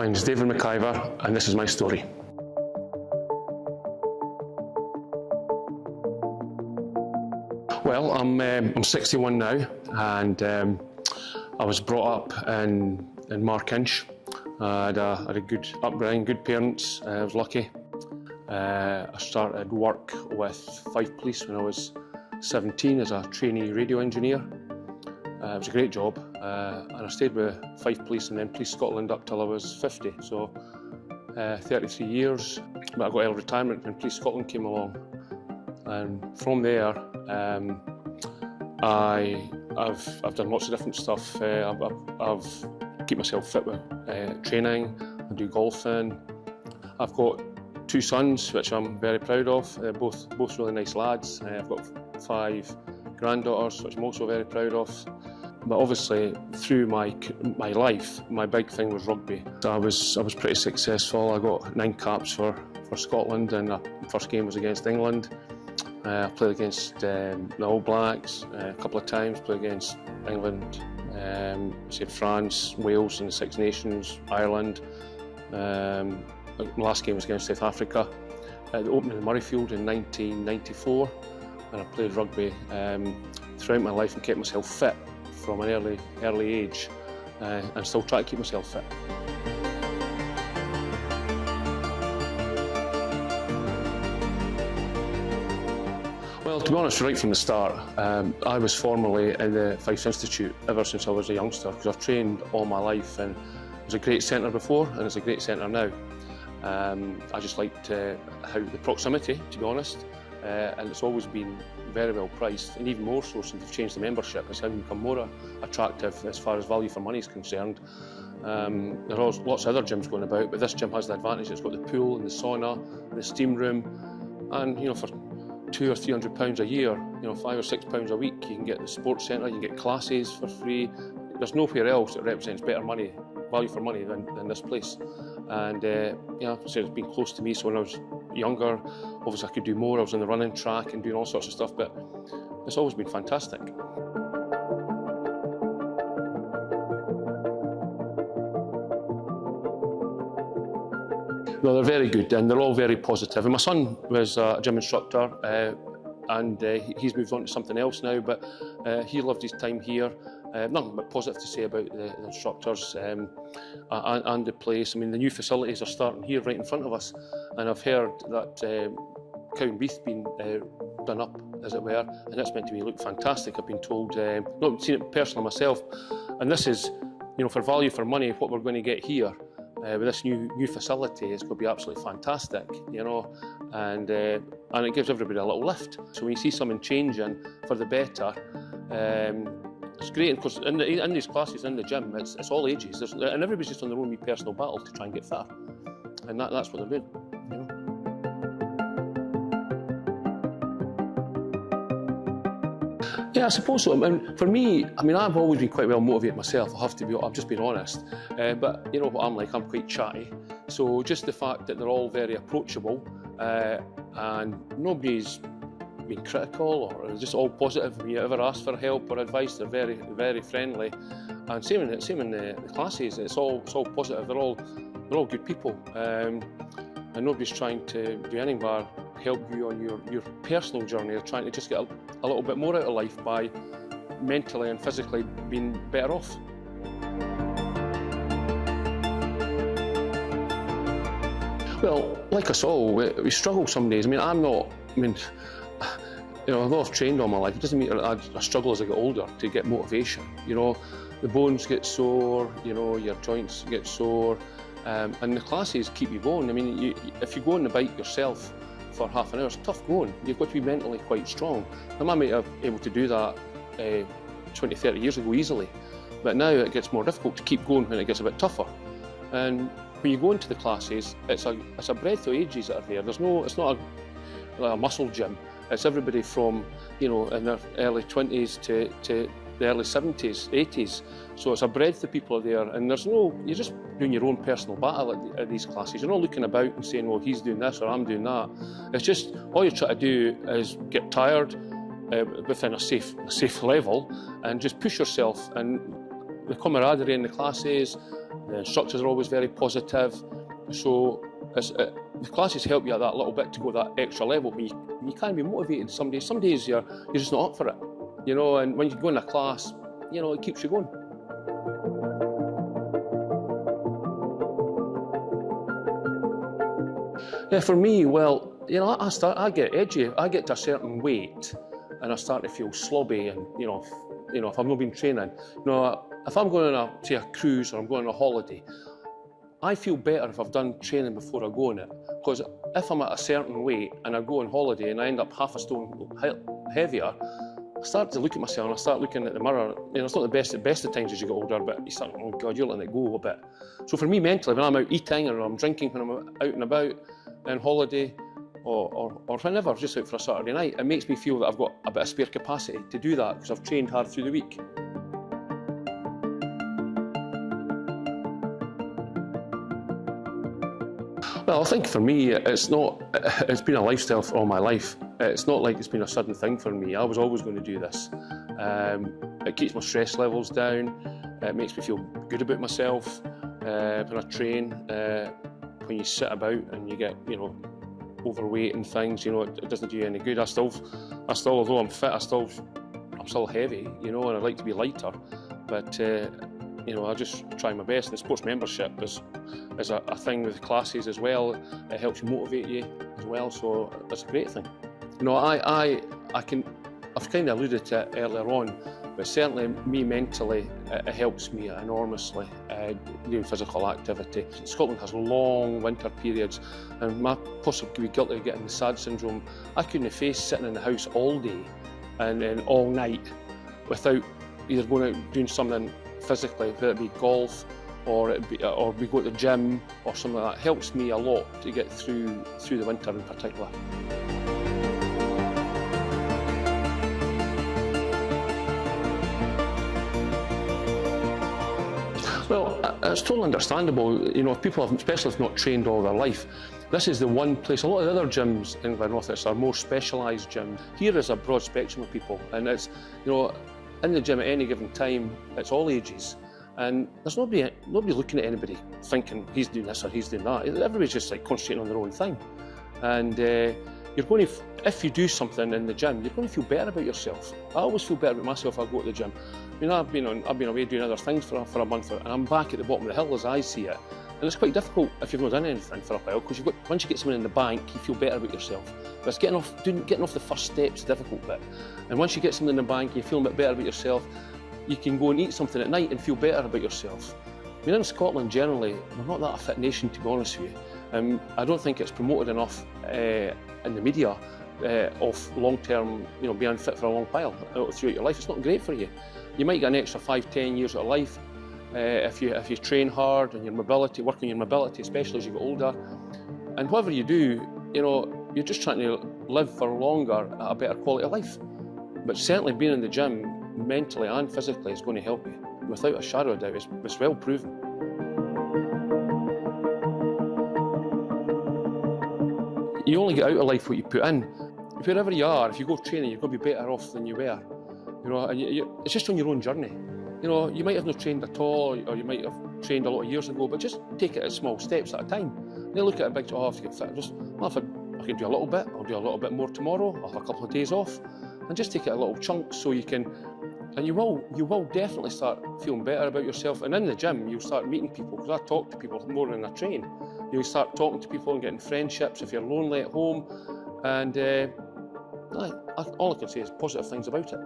My name is David McIver and this is my story. Well, I'm 61 now, and I was brought up in Markinch. I had a good upbringing, good parents. I was lucky. I started work with Fife Police when I was 17 as a trainee radio engineer. It was a great job, and I stayed with Fife Police and then Police Scotland up till I was 50, so 33 years. But I got early retirement when Police Scotland came along, and from there I've done lots of different stuff. I've kept myself fit with training. I do golfing. I've got 2 sons, which I'm very proud of. Both really nice lads. I've got 5 granddaughters, which I'm also very proud of. But obviously, through my life, my big thing was rugby. I was pretty successful. I got 9 caps for Scotland, and the first game was against England. I played against the All Blacks a couple of times. Played against England, France, Wales in the Six Nations, Ireland. My last game was against South Africa at the opening of Murrayfield in 1994, and I played rugby throughout my life and kept myself fit from an early age, and still try to keep myself fit. Well, to be honest, right from the start, I was formerly in the Fife Institute ever since I was a youngster, because I've trained all my life, and it was a great centre before and it's a great centre now. I just liked how the proximity, to be honest, and it's always been very well priced, and even more so since they've changed the membership. It's become more attractive as far as value for money is concerned. There are lots of other gyms going about, but this gym has the advantage. It's got the pool and the sauna, and the steam room, and for £200 or £300 a year, £5 or £6 a week, you can get the sports centre, you can get classes for free. There's nowhere else that represents better money, value for money than this place. And so it's been close to me. So when I was younger, obviously I could do more. I was on the running track and doing all sorts of stuff, but it's always been fantastic. Well, they're very good and they're all very positive. And my son was a gym instructor, and he's moved on to something else now, but he loved his time here. Nothing but positive to say about the instructors and the place. I mean, the new facilities are starting here right in front of us, and I've heard that Cowan Beath's been done up, as it were, and it's meant to be look fantastic. I've been told, not seen it personally myself, and this is, for value for money, what we're going to get here. With this new facility, it's going to be absolutely fantastic, and it gives everybody a little lift. So when you see something changing for the better, it's great, because in these classes in the gym, it's all ages, and everybody's just on their own wee personal battle to try and get fit, and that's what they're doing. Yeah, I suppose so. For me, I've always been quite well motivated myself. I've just been honest. But you know what I'm like, I'm quite chatty. So just the fact that they're all very approachable, and nobody's been critical or just all positive. When you ever ask for help or advice, they're very, very friendly. And same in the classes, it's all positive. They're all good people, and nobody's trying to do anything but help you on your personal journey. They're trying to just get a little bit more out of life by mentally and physically being better off. Well, like us all, we struggle some days. Although I've trained all my life, it doesn't mean that I struggle as I get older to get motivation. The bones get sore, your joints get sore, and the classes keep you going. If you go on the bike yourself for half an hour, it's tough going. You've got to be mentally quite strong. I might have been able to do that 20, 30 years ago easily, but now it gets more difficult to keep going when it gets a bit tougher. And when you go into the classes, it's a breadth of ages that are there. It's not a muscle gym. It's everybody from in their early 20s to the early 70s, 80s. So it's a breadth of people there, and you're just doing your own personal battle at these classes. You're not looking about and saying, well, he's doing this or I'm doing that. It's just, all you're trying to do is get tired within a safe level and just push yourself. And the camaraderie in the classes The instructors are always very positive. So the classes help you at that little bit to go that extra level, but you can't be motivated some days. Some days you're just not up for it, you know, and when you go in a class, you know, it keeps you going. Yeah, for me, well, you know, I get edgy. I get to a certain weight and I start to feel slobby, and you know, if I've not been training, you know, if I'm going on say a cruise or I'm going on a holiday, I feel better if I've done training before I go on it, because if I'm at a certain weight and I go on holiday and I end up half a stone heavier, I start to look at myself and I start looking at the mirror. You know, it's not the best of times as you get older, but you start, oh God, you're letting it go a bit. So for me mentally, when I'm out eating or I'm drinking, when I'm out and about on holiday, or whenever, just out for a Saturday night, it makes me feel that I've got a bit of spare capacity to do that because I've trained hard through the week. Well, I think for me, it's been a lifestyle for all my life. It's not like it's been a sudden thing for me. I was always going to do this. It keeps my stress levels down. It makes me feel good about myself when I train. When you sit about and you get, you know, overweight and things, you know, it doesn't do you any good. I still, although I'm fit, I'm still heavy, you know, and I'd like to be lighter. But you know, I just try my best. And the sports membership is a thing with classes as well. It helps you motivate you as well, so it's a great thing. You know, I've kind of alluded to it earlier on, but certainly me mentally, it helps me enormously doing physical activity. Scotland has long winter periods, and my possibly guilty of getting the SAD syndrome. I couldn't face sitting in the house all day and all night without either going out doing something physically, whether it be golf or we go to the gym or something like that. It helps me a lot to get through the winter in particular. Well, it's totally understandable, you know, if people have, especially if not trained all their life, this is the one place. A lot of the other gyms in Glenrothes are more specialised gyms. Here is a broad spectrum of people, and it's, you know, in the gym at any given time, it's all ages. And there's nobody looking at anybody thinking he's doing this or he's doing that. Everybody's just like concentrating on their own thing. And you're going to, if you do something in the gym, you're going to feel better about yourself. I always feel better about myself if I go to the gym. I mean, I've been away doing other things for a month, and I'm back at the bottom of the hill as I see it. And it's quite difficult if you've not done anything for a while, because once you get something in the bank, you feel better about yourself. But it's getting off the first step's the difficult bit. And once you get something in the bank, you feel a bit better about yourself, you can go and eat something at night and feel better about yourself. I mean, in Scotland generally, we're not that a fit nation, to be honest with you. I don't think it's promoted enough in the media of long-term, you know, being fit for a long while throughout your life. It's not great for you. You might get an extra 5-10 years of life if you train hard and your mobility, work on your mobility, especially as you get older. And whatever you do, you know, you're just trying to live for longer at a better quality of life. But certainly being in the gym, mentally and physically, is going to help you. Without a shadow of doubt, it's well proven. You only get out of life what you put in. Wherever you are, if you go training, you're going to be better off than you were. You know, and it's just on your own journey. You know, you might have not trained at all, or you might have trained a lot of years ago, but just take it at small steps at a time. Then look at it big, I have to get fit. If I can do a little bit, I'll do a little bit more tomorrow. I'll have a couple of days off, and just take it a little chunks so you can. And you will definitely start feeling better about yourself. And in the gym, you'll start meeting people, because I talk to people more than I train. You'll start talking to people and getting friendships if you're lonely at home. And all I can say is positive things about it.